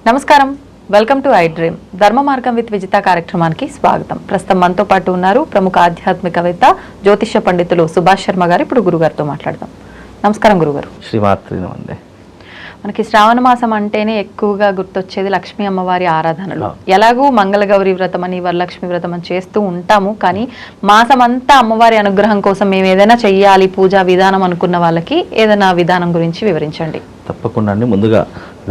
నమస్కారం, welcome to I dream. ధర్మ మార్గం విత్ విజిత కార్యక్రమానికి స్వాగతం. ప్రస్తుతం మనతో పాటు ఉన్నారు ప్రముఖ ఆధ్యాత్మికవేత్త జ్యోతిష్య పండితులు సుభాష్ శర్మ గారు. ఇప్పుడు గురుగారితో మాట్లాడదాం. నమస్కారం గురుగారు. శ్రీమాత్రి నమస్తే. మనకి శ్రావణ మాసం అంటేనే ఎక్కువగా గుర్తొచ్చేది లక్ష్మీ అమ్మవారి ఆరాధనలు. ఎలాగూ మంగళగౌరి వ్రతం అని, వరలక్ష్మి వ్రతం అని చేస్తూ ఉంటాము. కానీ మాసం అంతా అమ్మవారి అనుగ్రహం కోసం మేము ఏదైనా చెయ్యాలి పూజా విధానం అనుకున్న వాళ్ళకి ఏదైనా విధానం గురించి వివరించండి. తప్పకుండా అండి. ముందుగా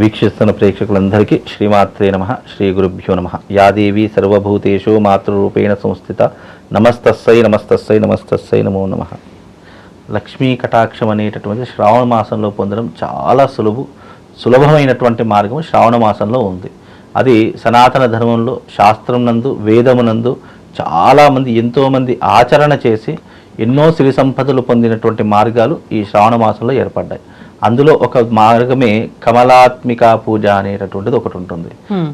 వీక్షిస్తున్న ప్రేక్షకులందరికీ శ్రీమాత్రే నమః, శ్రీ గురుభ్యో నమః. యా దేవి సర్వభూతేషు మాతృరూపేణ సంస్థిత నమస్తస్సై నమస్తస్సై నమస్తస్సై నమో నమః. లక్ష్మీ కటాక్షం అనేటటువంటి శ్రావణ మాసంలో పొందడం చాలా సులభమైనటువంటి మార్గం శ్రావణ మాసంలో ఉంది. అది సనాతన ధర్మంలో శాస్త్రం నందు వేదమునందు చాలామంది ఎంతోమంది ఆచరణ చేసి ఎన్నో సిరి సంపదలు పొందినటువంటి మార్గాలు ఈ శ్రావణ మాసంలో ఏర్పడ్డాయి. అందులో ఒక మార్గమే కమలాత్మిక పూజ అనేటటువంటిది ఒకటి ఉంటుంది.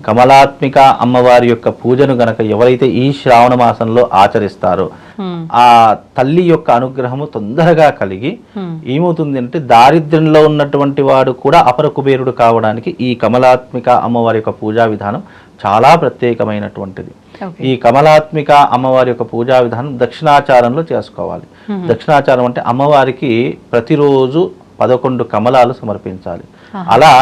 కమలాత్మిక అమ్మవారి యొక్క పూజను గనక ఎవరైతే ఈ శ్రావణ మాసంలో ఆచరిస్తారో ఆ తల్లి యొక్క అనుగ్రహము తొందరగా కలిగి ఏమవుతుంది అంటే దారిద్ర్యంలో ఉన్నటువంటి వాడు కూడా అపర కుబేరుడు కావడానికి ఈ కమలాత్మిక అమ్మవారి యొక్క పూజా విధానం చాలా ప్రత్యేకమైనటువంటిది. ఈ కమలాత్మిక అమ్మవారి యొక్క పూజా విధానం దక్షిణాచారంలో చేసుకోవాలి. దక్షిణాచారం అంటే అమ్మవారికి ప్రతిరోజు 11 కమలాలు సమర్పించాలి. అలా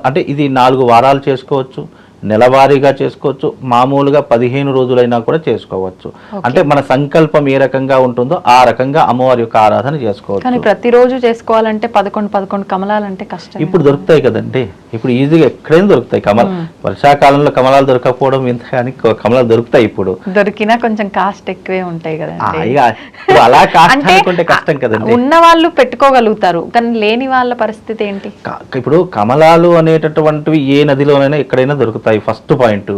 అంటే ఇది 4 వారాలు చేసుకోవచ్చు, నెలవారీగా చేసుకోవచ్చు, మామూలుగా 15 రోజులైనా కూడా చేసుకోవచ్చు. అంటే మన సంకల్పం ఏ రకంగా ఉంటుందో ఆ రకంగా అమ్మవారి యొక్క ఆరాధన చేసుకోవచ్చు. కానీ ప్రతిరోజు చేసుకోవాలంటే 11 కమలాలు అంటే కష్టం. ఇప్పుడు దొరుకుతాయి కదండి, ఇప్పుడు ఈజీగా ఎక్కడైనా దొరుకుతాయి. వర్షాకాలంలో కమలాలు దొరకకపోవడం ఇంత, కానీ కమలాలు దొరుకుతాయి. ఇప్పుడు దొరికినా కొంచెం కాస్ట్ ఎక్కువే ఉంటాయి కదండి. అలా కాస్ట్ అనుకుంటే కష్టం కదండి. ఉన్న వాళ్ళు పెట్టుకోగలుగుతారు, కానీ లేని వాళ్ళ పరిస్థితి ఏంటి? ఇప్పుడు కమలాలు అనేటటువంటివి ఏ నదిలోనైనా ఎక్కడైనా దొరుకుతాయి. First point.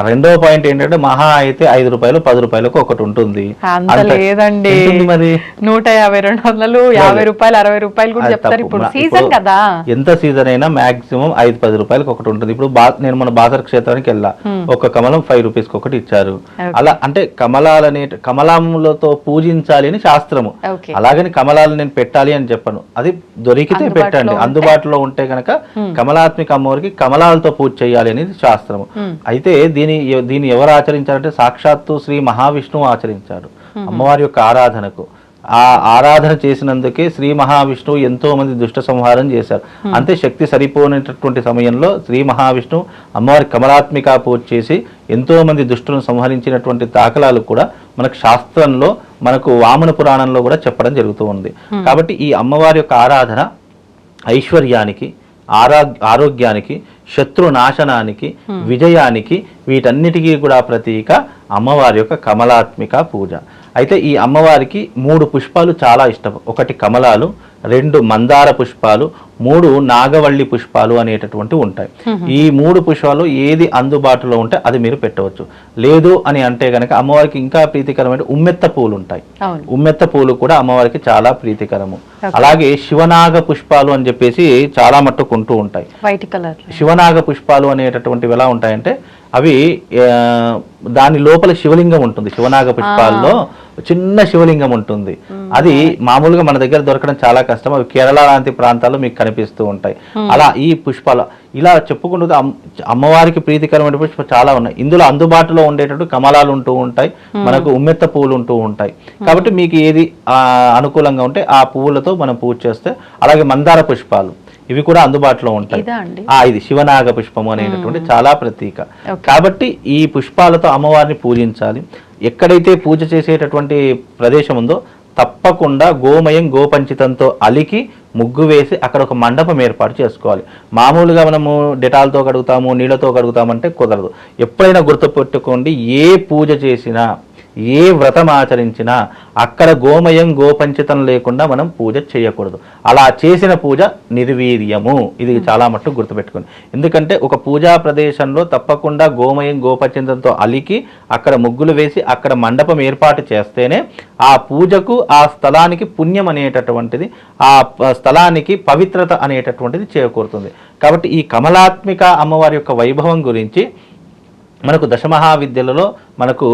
రెండో పాయింట్ ఏంటంటే మహా అయితే 5 రూపాయలు 10 రూపాయలకు ఒకటి ఉంటుంది. లేదండి, మరి 150, 200, 50 రూపాయలు, 60 రూపాయలు కూడా చెప్తారు. ఇప్పుడు సీజన్ కదా, ఎంత సీజన్ అయినా మాక్సిమం 5-10 రూపాయలకు ఒకటి ఉంటుంది. ఇప్పుడు నేను మన బాసర క్షేత్రానికి వెళ్ళా, ఒక కమలం 5 రూపీస్కి ఒకటి ఇచ్చారు. అలా అంటే కమలాలతో పూజించాలి అని శాస్త్రము. అలాగని కమలాలు నేను పెట్టాలి అని చెప్పను, అది దొరికితే పెట్టండి. అందుబాటులో ఉంటే గనక కమలాత్మిక అమ్మవారికి కమలాలతో పూజ చేయాలి అనేది శాస్త్రము. అయితే దీన్ని ఎవరు ఆచరించారంటే సాక్షాత్తు శ్రీ మహావిష్ణువు ఆచరించాడు అమ్మవారి యొక్క ఆరాధనకు. ఆ ఆరాధన చేసినందుకే శ్రీ మహావిష్ణువు ఎంతో మంది దుష్ట సంహారం చేశారు. అంతే శక్తి సరిపోయినటువంటి సమయంలో శ్రీ మహావిష్ణువు అమ్మవారి కమలాత్మిక పూజ చేసి ఎంతో మంది దుష్టులను సంహరించినటువంటి దాఖలాలు కూడా మనకు శాస్త్రంలో, మనకు వామన పురాణంలో కూడా చెప్పడం జరుగుతూ ఉంది. కాబట్టి ఈ అమ్మవారి యొక్క ఆరాధన ఐశ్వర్యానికి, ఆరోగ్యానికి, శత్రు నాశనానికి, విజయానికి, వీటన్నిటికీ కూడా ప్రతీక అమ్మవారి యొక్క కమలాత్మిక పూజ. అయితే ఈ అమ్మవారికి 3 పుష్పాలు చాలా ఇష్టం. 1 కమలాలు, 2 మందార పుష్పాలు, 3 నాగవల్లి పుష్పాలు అనేటటువంటి ఉంటాయి. ఈ 3 పుష్పాలు ఏది అందుబాటులో ఉంటే అది మీరు పెట్టవచ్చు. లేదు అని అంటే గనక అమ్మవారికి ఇంకా ప్రీతికరమైన ఉమ్మెత్త పూలు ఉంటాయి. ఉమ్మెత్త పూలు కూడా అమ్మవారికి చాలా ప్రీతికరము. అలాగే శివనాగ పుష్పాలు అని చెప్పేసి చాలా మట్టుకు ఉంటూ ఉంటాయి. వైట్ కలర్ శివనాగ పుష్పాలు అనేటటువంటివి ఎలా ఉంటాయంటే అవి దాని లోపల శివలింగం ఉంటుంది. శివనాగ పుష్పాల్లో చిన్న శివలింగం ఉంటుంది. అది మామూలుగా మన దగ్గర దొరకడం చాలా కష్టం. అవి కేరళ లాంటి ప్రాంతాల్లో మీకు కనిపిస్తూ ఉంటాయి. అలా ఈ పుష్పాలు ఇలా చెప్పుకుంటూ అమ్మవారికి ప్రీతికరమైన పుష్పాలు చాలా ఉన్నాయి. ఇందులో అందుబాటులో ఉండేటట్టు కమలాలు ఉంటూ ఉంటాయి, మనకు ఉమ్మెత్త పువ్వులు ఉంటూ ఉంటాయి. కాబట్టి మీకు ఏది అనుకూలంగా ఉంటే ఆ పువ్వులతో మనం పూజ చేస్తే, అలాగే మందార పుష్పాలు ఇవి కూడా అందుబాటులో ఉంటాయి. ఇది శివనాగ పుష్పము అనేటటువంటి చాలా ప్రతీక. కాబట్టి ఈ పుష్పాలతో అమ్మవారిని పూజించాలి. ఎక్కడైతే పూజ చేసేటటువంటి ప్రదేశం ఉందో తప్పకుండా గోమయం గోపంచితంతో అలికి ముగ్గు వేసి అక్కడ ఒక మండపం ఏర్పాటు చేసుకోవాలి. మామూలుగా మనము డెటాల్తో కడుగుతాము, నీళ్ళతో కడుగుతామంటే కుదరదు. ఎప్పుడైనా గుర్తుపెట్టుకోండి, ఏ పూజ చేసినా, ఏ వ్రతం ఆచరించినా అక్కడ గోమయం గోపంచితం లేకుండా మనం పూజ చేయకూడదు. అలా చేసిన పూజ నిర్వీర్యము. ఇది చాలా మట్టుకు గుర్తుపెట్టుకోండి. ఎందుకంటే ఒక పూజా ప్రదేశంలో తప్పకుండా గోమయం గోపంచితంతో అలికి అక్కడ ముగ్గులు వేసి అక్కడ మండపం ఏర్పాటు చేస్తేనే ఆ పూజకు, ఆ స్థలానికి పుణ్యం అనేటటువంటిది, ఆ స్థలానికి పవిత్రత అనేటటువంటిది చేకూరుతుంది. కాబట్టి ఈ కమలాత్మిక అమ్మవారి యొక్క వైభవం గురించి మనకు దశమహావిద్యలలో మనకు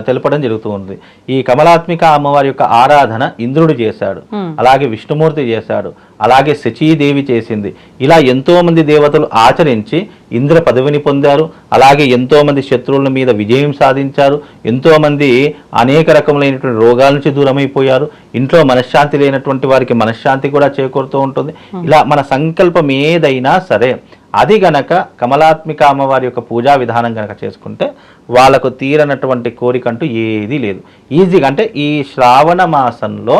తెలపడం జరుగుతూ ఉంది. ఈ కమలాత్మిక అమ్మవారి యొక్క ఆరాధన ఇంద్రుడు చేశాడు, అలాగే విష్ణుమూర్తి చేశాడు, అలాగే శచీదేవి చేసింది. ఇలా ఎంతో మంది దేవతలు ఆచరించి ఇంద్ర పదవిని పొందారు. అలాగే ఎంతో మంది శత్రువుల మీద విజయం సాధించారు. ఎంతో మంది అనేక రకములైనటువంటి రోగాల నుంచి దూరమైపోయారు. ఇంట్లో మనశ్శాంతి లేనటువంటి వారికి మనశ్శాంతి కూడా చేకూరుతూ ఉంటుంది. ఇలా మన సంకల్పం ఏదైనా సరే అది గనక కమలాత్మిక అమ్మవారి యొక్క పూజా విధానం గనక చేసుకుంటే వాళ్ళకు తీరనటువంటి కోరికంటూ ఏదీ లేదు. ఈజీగా అంటే ఈ శ్రావణ మాసంలో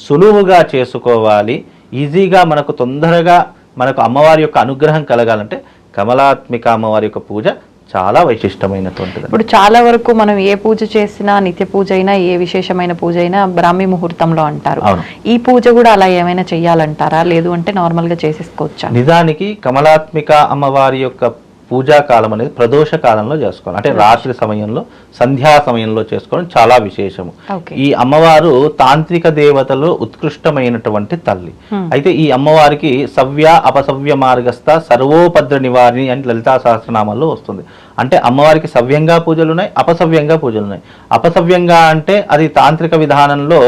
సులువుగా చేసుకోవాలి, ఈజీగా మనకు తొందరగా మనకు అమ్మవారి యొక్క అనుగ్రహం కలగాలంటే కమలాత్మిక అమ్మవారి యొక్క పూజ చాలా వైశిష్టమైనటువంటిది. ఇప్పుడు చాలా వరకు మనం ఏ పూజ చేసినా, నిత్య పూజ అయినా, ఏ విశేషమైన పూజ అయినా బ్రాహ్మీ ముహూర్తంలో అంటారు. ఈ పూజ కూడా అలా ఏమైనా చెయ్యాలంటారా, లేదు అంటే నార్మల్ గా చేసేసుకోవచ్చా? నిజానికి కమలాత్మిక అమ్మవారి యొక్క పూజా కాలం అనేది ప్రదోష కాలంలో చేసుకోవాలి. అంటే రాత్రి సమయంలో, సంధ్యా సమయంలో చేసుకోవడం చాలా విశేషము. ఈ అమ్మవారు తాంత్రిక దేవతలో ఉత్కృష్టమైనటువంటి తల్లి. అయితే ఈ అమ్మవారికి సవ్య అపసవ్య మార్గస్థ సర్వోపద్ర నివారిణి అని లలితా సహస్రనామాల్లో వస్తుంది. అంటే అమ్మవారికి సవ్యంగా పూజలు ఉన్నాయి, అపసవ్యంగా పూజలు ఉన్నాయి. అపసవ్యంగా అంటే అది తాంత్రిక విధానంలో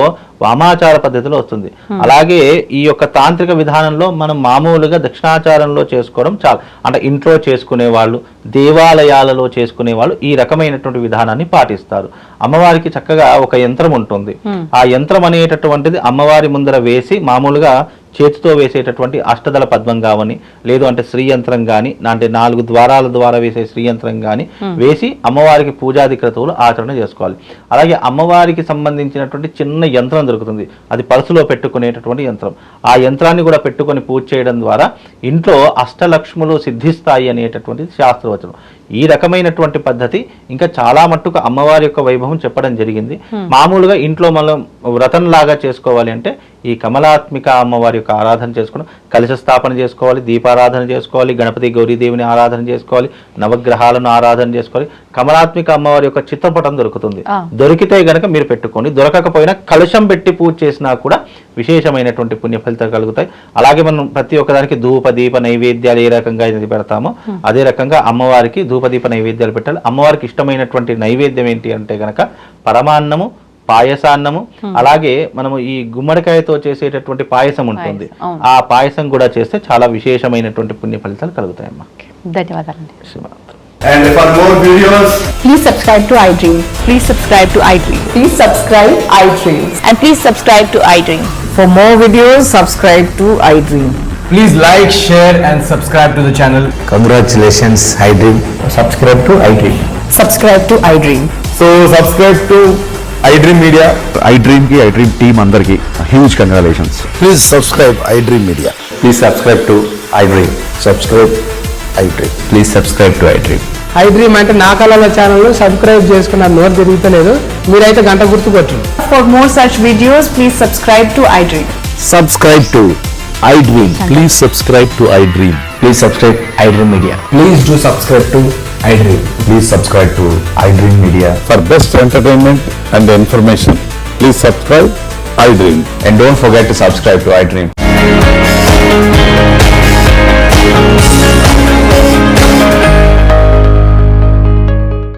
వామాచార పద్ధతిలో వస్తుంది. అలాగే ఈ యొక్క తాంత్రిక విధానంలో మనం మామూలుగా దక్షిణాచారంలో చేసుకోవడం చాలా, అంటే ఇంట్లో చేసుకునే వాళ్ళు, దేవాలయాలలో చేసుకునే వాళ్ళు ఈ రకమైనటువంటి విధానాన్ని పాటిస్తారు. అమ్మవారికి చక్కగా ఒక యంత్రం ఉంటుంది. ఆ యంత్రం అనేటటువంటిది అమ్మవారి ముందర వేసి మామూలుగా చేతితో వేసేటటువంటి అష్టదళ పద్మం కావని, లేదు అంటే శ్రీయంత్రం కానీ, అంటే 4 ద్వారాల ద్వారా వేసే శ్రీయంత్రం కానీ వేసి అమ్మవారికి పూజాది క్రతువులు ఆచరణ చేసుకోవాలి. అలాగే అమ్మవారికి సంబంధించినటువంటి చిన్న యంత్రం దొరుకుతుంది, అది పర్సులో పెట్టుకునేటటువంటి యంత్రం. ఆ యంత్రాన్ని కూడా పెట్టుకొని పూజ చేయడం ద్వారా ఇంట్లో అష్టలక్ష్ములు సిద్ధిస్తాయి అనేటటువంటిది శాస్త్రవచనం. ఈ రకమైనటువంటి పద్ధతి ఇంకా చాలా మట్టుకు అమ్మవారి యొక్క వైభవం చెప్పడం జరిగింది. మామూలుగా ఇంట్లో మనం వ్రతం లాగా చేసుకోవాలి అంటే ఈ కమలాత్మిక అమ్మవారి యొక్క ఆరాధన చేసుకోవడం, కలశ స్థాపన చేసుకోవాలి, దీపారాధన చేసుకోవాలి, గణపతి గౌరీదేవిని ఆరాధన చేసుకోవాలి, నవగ్రహాలను ఆరాధన చేసుకోవాలి. కమలాత్మిక అమ్మవారి యొక్క చిత్రపటం దొరుకుతుంది, దొరికితే గనక మీరు పెట్టుకోండి. దొరకకపోయినా కలశం పెట్టి పూజ చేసినా కూడా విశేషమైనటువంటి పుణ్య ఫలితాలు కలుగుతాయి. అలాగే మనం ప్రతి ఒక్కదానికి ధూప దీప నైవేద్యాలు ఏ రకంగా అయితే పెడతామో అదే రకంగా అమ్మవారికి ధూపదీప నైవేద్యాలు పెట్టాలి. అమ్మవారికి ఇష్టమైనటువంటి నైవేద్యం ఏంటి అంటే గనక పరమాన్నము, పాయసాన్నము, అలాగే మనము ఈ గుమ్మడికాయతో చేసేటటువంటి పాయసం ఉంటుంది, ఆ పాయసం కూడా చేస్తే చాలా విశేషమైనటువంటి పుణ్య ఫలితాలు కలుగుతాయమ్మా. ధన్యవాదాలు. And for more videos, please subscribe to iDream. Please subscribe to iDream. Please subscribe iDream. And please subscribe to iDream. For more videos, subscribe to iDream. please like, share and subscribe to the channel. Congratulations, iDream. Subscribe to iDream. Subscribe to iDream. So subscribe to iDream Media. iDream ki iDream team andarki huge congratulations. Please subscribe iDream Media. Please subscribe to iDream. Subscribe iDream. Please subscribe to iDream. iDream అంటే నా కళల channel subscribe చేసుకున్న note జరుగుతలేదు, మీరైతే గంట గుర్తు కొట్టండి. For more such videos, please subscribe to iDream. Subscribe to iDream. Please subscribe to iDream. Please subscribe iDream Media. Please do subscribe to iDream. Please subscribe to iDream Media. For best entertainment and information, please subscribe iDream. And don't forget to subscribe to iDream.